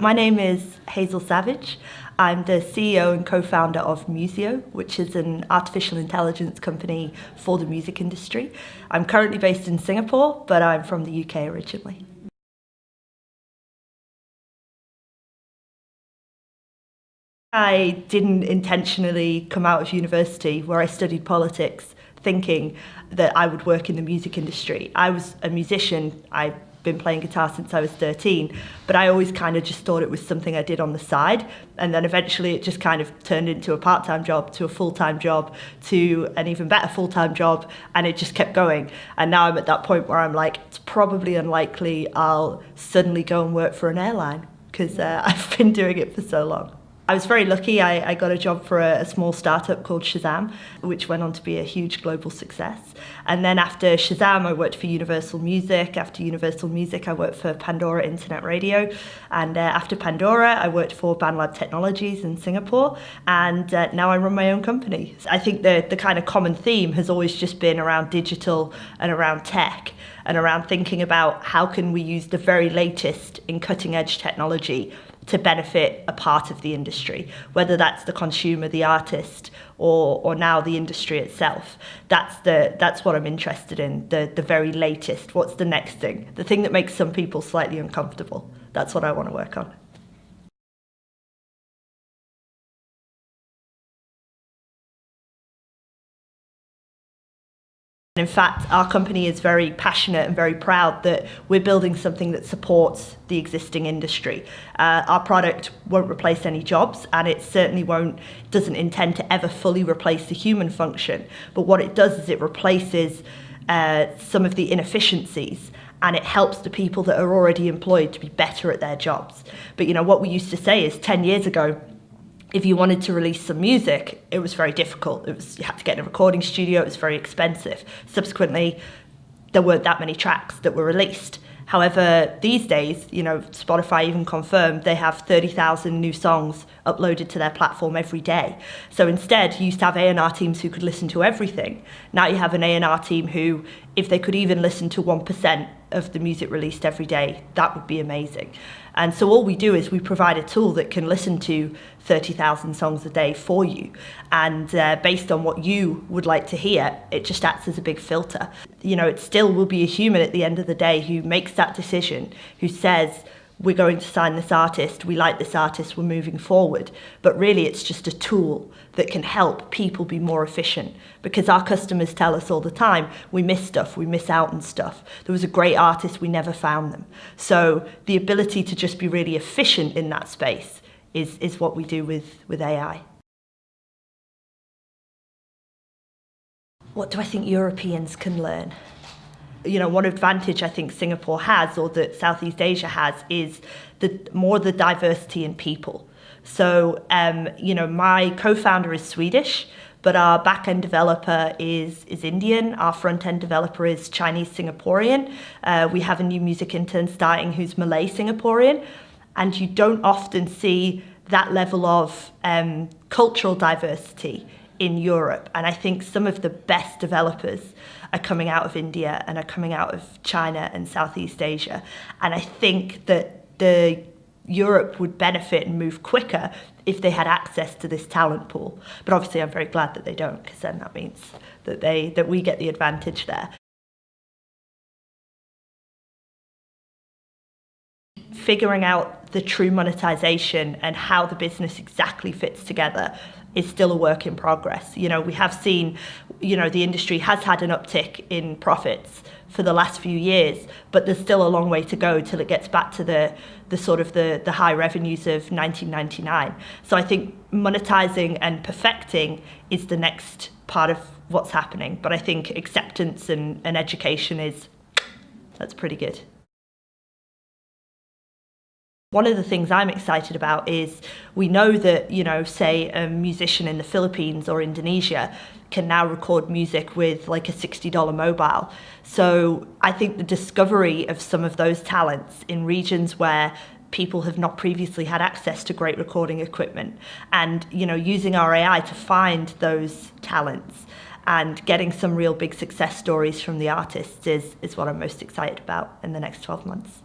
My name is Hazel Savage. I'm the CEO and co-founder of Musiio, which is an artificial intelligence company for the music industry. I'm currently based in Singapore, but I'm from the UK originally. I didn't intentionally come out of university where I studied politics thinking that I would work in the music industry. I was a musician. I've been playing guitar since I was 13, but I always kind of just thought it was something I did on the side. And then eventually it just kind of turned into a part-time job, to a full-time job, to an even better full-time job, and it just kept going. And now I'm at that point where I'm like, it's probably unlikely I'll suddenly go and work for an airline because I've been doing it for so long. I was very lucky. I got a job for a small startup called Shazam, which went on to be a huge global success. And then after Shazam, I worked for Universal Music. After Universal Music, I worked for Pandora Internet Radio. And after Pandora, I worked for BandLab Technologies in Singapore. And now I run my own company. I think the kind of common theme has always just been around digital and around tech and around thinking about how can we use the very latest in cutting edge technology to benefit a part of the industry, whether that's the consumer, the artist, or now the industry itself. That's what I'm interested in, the very latest. What's the next thing? The thing that makes some people slightly uncomfortable. That's what I want to work on. In fact, our company is very passionate and very proud that we're building something that supports the existing industry. Our product won't replace any jobs, and it certainly doesn't intend to ever fully replace the human function. But what it does is it replaces some of the inefficiencies, and it helps the people that are already employed to be better at their jobs. But what we used to say is 10 years ago, if you wanted to release some music, it was very difficult. You had to get in a recording studio, it was very expensive. Subsequently, there weren't that many tracks that were released. However, these days, Spotify even confirmed they have 30,000 new songs uploaded to their platform every day. So instead, you used to have A&R teams who could listen to everything. Now you have an A&R team who, if they could even listen to 1% of the music released every day, that would be amazing. And so all we do is we provide a tool that can listen to 30,000 songs a day for you. And based on what you would like to hear, it just acts as a big filter. It still will be a human at the end of the day who makes that decision, who says, we're going to sign this artist, we like this artist, we're moving forward. But really it's just a tool that can help people be more efficient, because our customers tell us all the time, we miss stuff, we miss out on stuff. There was a great artist, we never found them. So the ability to just be really efficient in that space is what we do with AI. What do I think Europeans can learn? One advantage I think Singapore has, or that Southeast Asia has, is more the diversity in people. So, my co-founder is Swedish, but our back-end developer is Indian. Our front-end developer is Chinese Singaporean. We have a new music intern starting who's Malay Singaporean. And you don't often see that level of cultural diversity in Europe. And I think some of the best developers are coming out of India and are coming out of China and Southeast Asia. And I think that Europe would benefit and move quicker if they had access to this talent pool. But obviously I'm very glad that they don't, because then that means that we get the advantage there. Figuring out the true monetization and how the business exactly fits together is still a work in progress. We have seen, the industry has had an uptick in profits for the last few years, but there's still a long way to go till it gets back to the high revenues of 1999. So I think monetizing and perfecting is the next part of what's happening. But I think acceptance and education that's pretty good. One of the things I'm excited about is we know that, say a musician in the Philippines or Indonesia can now record music with like a $60 mobile. So I think the discovery of some of those talents in regions where people have not previously had access to great recording equipment, and using our AI to find those talents and getting some real big success stories from the artists is what I'm most excited about in the next 12 months.